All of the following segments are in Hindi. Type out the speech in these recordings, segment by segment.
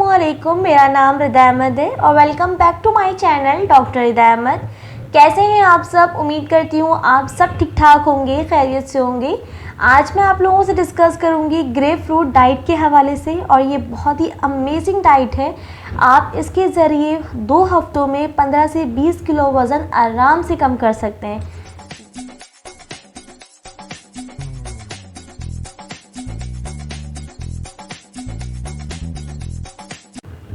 अस्सलामुअलैकुम, मेरा नाम रिदा अहमद है और welcome back to my channel doctor Rida Ahmad. कैसे हैं आप सब? उम्मीद करती हूँ आप सब ठीक ठाक होंगे, खैरियत से होंगे। आज मैं आप लोगों से डिस्कस करूँगी ग्रेप फ्रूट डाइट के हवाले से और ये बहुत ही अमेजिंग डाइट है। आप इसके ज़रिए 2 हफ्तों में 15 से 20 किलो वज़न आराम से कम कर सकते हैं।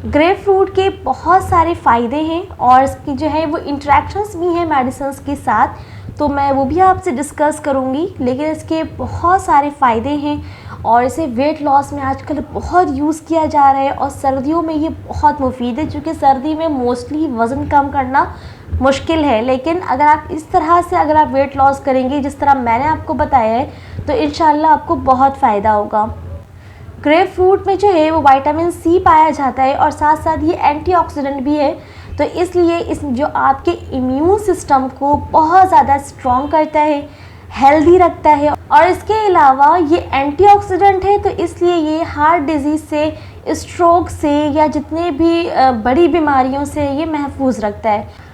ग्रेप फ्रूट के बहुत सारे फ़ायदे हैं और इसकी जो है वो इंटरेक्शंस भी हैं मेडिसिन्स के साथ, तो मैं वो भी आपसे डिस्कस करूँगी। लेकिन इसके बहुत सारे फ़ायदे हैं और इसे वेट लॉस में आजकल बहुत यूज़ किया जा रहा है और सर्दियों में ये बहुत मुफीद है, क्योंकि सर्दी में मोस्टली वज़न कम करना मुश्किल है। लेकिन अगर आप इस तरह से अगर आप वेट लॉस करेंगे जिस तरह मैंने आपको बताया है, तो इंशाल्लाह आपको बहुत फ़ायदा होगा। ग्रेप फ्रूट में जो है वो विटामिन सी पाया जाता है और साथ साथ ये एंटीऑक्सीडेंट भी है, तो इसलिए इस जो आपके इम्यून सिस्टम को बहुत ज़्यादा स्ट्रॉन्ग करता है, हेल्दी रखता है। और इसके अलावा ये एंटीऑक्सीडेंट है, तो इसलिए ये हार्ट डिजीज़ से, स्ट्रोक से या जितने भी बड़ी बीमारियों से ये महफूज रखता है।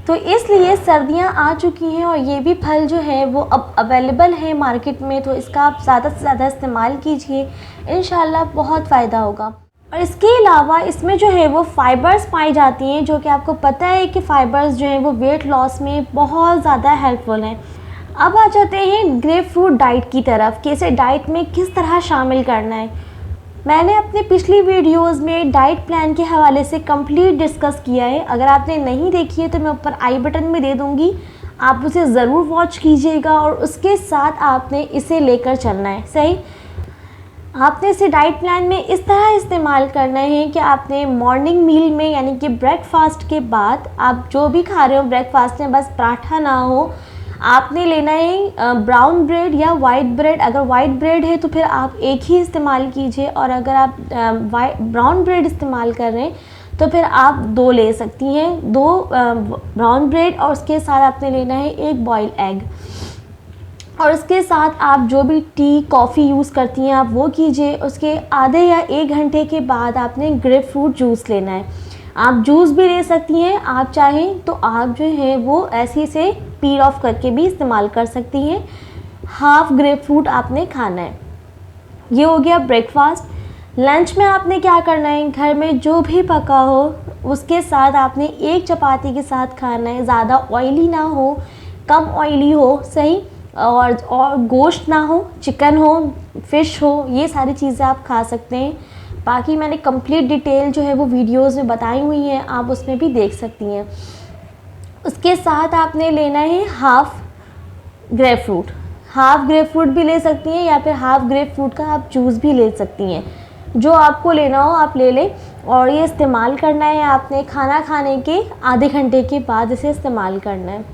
तो इसलिए सर्दियां आ चुकी हैं और ये भी फल जो है वो अब अवेलेबल है मार्केट में, तो इसका आप ज़्यादा से ज़्यादा इस्तेमाल कीजिए, इंशाल्लाह बहुत फ़ायदा होगा। और इसके अलावा इसमें जो है वो फ़ाइबर्स पाई जाती हैं, जो कि आपको पता है कि फ़ाइबर्स जो हैं वो वेट लॉस में बहुत ज़्यादा हेल्पफुल हैं। अब आ जाते हैं ग्रेप फ्रूट डाइट की तरफ कि इसे डाइट में किस तरह शामिल करना है। मैंने अपने पिछली वीडियोस में डाइट प्लान के हवाले से कंप्लीट डिस्कस किया है। अगर आपने नहीं देखी है तो मैं ऊपर आई बटन में दे दूँगी, आप उसे ज़रूर वॉच कीजिएगा और उसके साथ आपने इसे लेकर चलना है। सही, आपने इसे डाइट प्लान में इस तरह इस्तेमाल करना है कि आपने मॉर्निंग मील में यानी कि ब्रेकफास्ट के बाद आप जो भी खा रहे हो ब्रेकफास्ट में, बस पराठा ना हो, आपने लेना है ब्राउन ब्रेड या वाइट ब्रेड। अगर वाइट ब्रेड है तो फिर आप एक ही इस्तेमाल कीजिए, और अगर आप ब्राउन ब्रेड इस्तेमाल कर रहे हैं तो फिर आप 2 ले सकती हैं, 2 ब्राउन ब्रेड, और उसके साथ आपने लेना है 1 बॉयल एग। और उसके साथ आप जो भी टी कॉफ़ी यूज़ करती हैं आप वो कीजिए। उसके आधे या 1 घंटे के बाद आपने ग्रेप फ्रूट जूस लेना है। आप जूस भी ले सकती हैं, आप चाहें तो आप जो है वो ऐसे से पील ऑफ करके भी इस्तेमाल कर सकती हैं। हाफ ग्रेप फ्रूट आपने खाना है। ये हो गया ब्रेकफास्ट। लंच में आपने क्या करना है, घर में जो भी पका हो उसके साथ आपने 1 चपाती के साथ खाना है। ज़्यादा ऑयली ना हो, कम ऑयली हो, सही, और गोश्त ना हो, चिकन हो, फ़िश हो, ये सारी चीज़ें आप खा सकते हैं। बाकी मैंने कंप्लीट डिटेल जो है वो वीडियोस में बताई हुई हैं, आप उसमें भी देख सकती हैं। उसके साथ आपने लेना है half grep fruit. Half grep fruit भी ले सकती हैं या फिर हाफ ग्रेप फ्रूट का आप जूस भी ले सकती हैं, जो आपको लेना हो आप ले लें। और ये इस्तेमाल करना है आपने खाना खाने के आधे घंटे के बाद इसे इस्तेमाल करना है।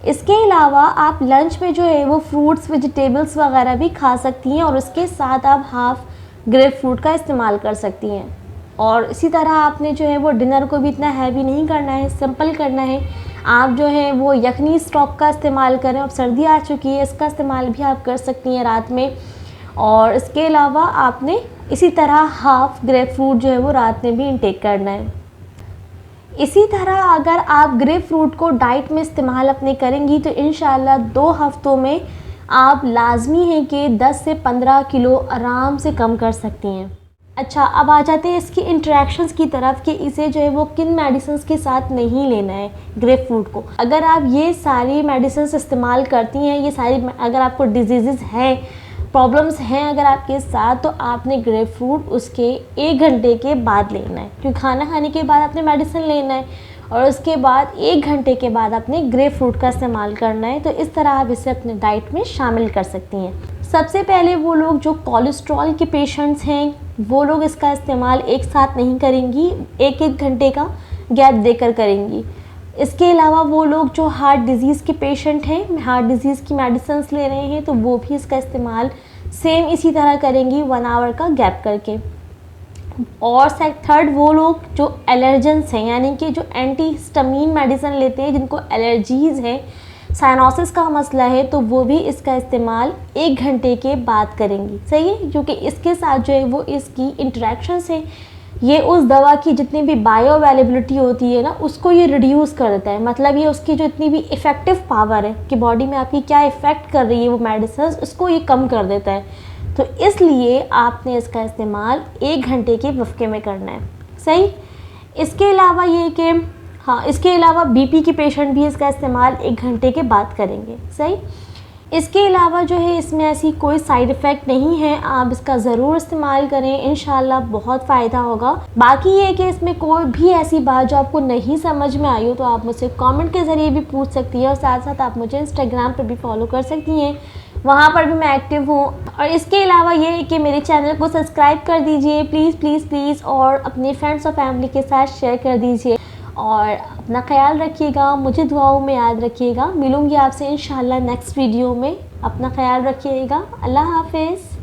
इसके अलावा आप लंच में जो है वो फ्रूट्स, वेजिटेबल्स वगैरह भी खा सकती हैं और उसके साथ आप हाफ ग्रेप फ्रूट का इस्तेमाल कर सकती हैं। और इसी तरह आपने जो है वो डिनर को भी इतना हैवी नहीं करना है, सिंपल करना है। आप जो है वो यखनी स्टॉक का इस्तेमाल करें, अब सर्दी आ चुकी है, इसका इस्तेमाल भी आप कर सकती हैं रात में। और इसके अलावा आपने इसी तरह हाफ ग्रेप फ्रूट जो है वो रात में भी इंटेक करना है। इसी तरह अगर आप ग्रेप फ्रूट को डाइट में इस्तेमाल अपने करेंगी तो इंशाल्लाह 2 हफ्तों में आप लाजमी है कि 10 से 15 किलो आराम से कम कर सकती हैं। अच्छा, अब आ जाते हैं इसकी इंटरेक्शंस की तरफ कि इसे जो है वो किन मेडिसिन्स के साथ नहीं लेना है ग्रेप फ्रूट को। अगर आप ये सारी मेडिसिन्स इस्तेमाल करती हैं, ये सारी अगर आपको डिजीज़ हैं, प्रॉब्लम्स हैं अगर आपके साथ, तो आपने ग्रेप फ्रूट उसके 1 घंटे के बाद लेना है, क्योंकि खाना खाने के बाद आपने मेडिसिन लेना है और उसके बाद 1 घंटे के बाद आपने ग्रेप फ्रूट का इस्तेमाल करना है। तो इस तरह आप इसे अपने डाइट में शामिल कर सकती हैं। सबसे पहले वो लोग जो कोलेस्ट्रॉल के पेशेंट्स हैं वो लोग इसका इस्तेमाल एक साथ नहीं करेंगी, 1-1 घंटे का गैप देकर करेंगी। इसके अलावा वो लोग जो हार्ट डिज़ीज़ के पेशेंट हैं, हार्ट डिज़ीज़ की मेडिसिन ले रहे हैं, तो वो भी इसका इस्तेमाल सेम इसी तरह करेंगी, 1 आवर का गैप करके। और थर्ड वो लोग जो एलर्जेंस हैं, यानी कि जो एंटी हिस्टामिन मेडिसिन लेते हैं, जिनको एलर्जीज़ हैं, साइनोसिस का मसला है, तो वो भी इसका इस्तेमाल 1 घंटे के बाद करेंगी। सही है, क्योंकि इसके साथ जो है वो इसकी इंटरेक्शंस हैं ये उस दवा की जितनी भी बायो अवेलेबिलिटी होती है ना, उसको ये रिड्यूस कर देता है। मतलब ये उसकी जो इतनी भी इफ़ेक्टिव पावर है कि बॉडी में आपकी क्या इफ़ेक्ट कर रही है वो मेडिसिन, उसको ये कम कर देता है। तो इसलिए आपने इसका इस्तेमाल 1 घंटे के वक़्फ़े में करना है। सही। इसके अलावा ये कि हाँ, इसके अलावा बीपी के पेशेंट भी इसका इस्तेमाल 1 घंटे के बाद करेंगे। सही। इसके अलावा जो है इसमें ऐसी कोई साइड इफ़ेक्ट नहीं है, आप इसका ज़रूर इस्तेमाल करें, इंशाल्लाह बहुत फ़ायदा होगा। बाकी ये कि इसमें कोई भी ऐसी बात जो आपको नहीं समझ में आई हो तो आप मुझसे कमेंट के ज़रिए भी पूछ सकती हैं, और साथ साथ आप मुझे इंस्टाग्राम पर भी फॉलो कर सकती हैं, वहाँ पर भी मैं एक्टिव हूँ। और इसके अलावा ये है कि मेरे चैनल को सब्सक्राइब कर दीजिए प्लीज़ प्लीज़ प्लीज़, और अपने फ्रेंड्स और फैमिली के साथ शेयर कर दीजिए। और अपना ख्याल रखिएगा, मुझे दुआओं में याद रखिएगा। मिलूँगी आपसे इंशाल्लाह नेक्स्ट वीडियो में। अपना ख्याल रखिएगा। अल्लाह हाफ़िज़।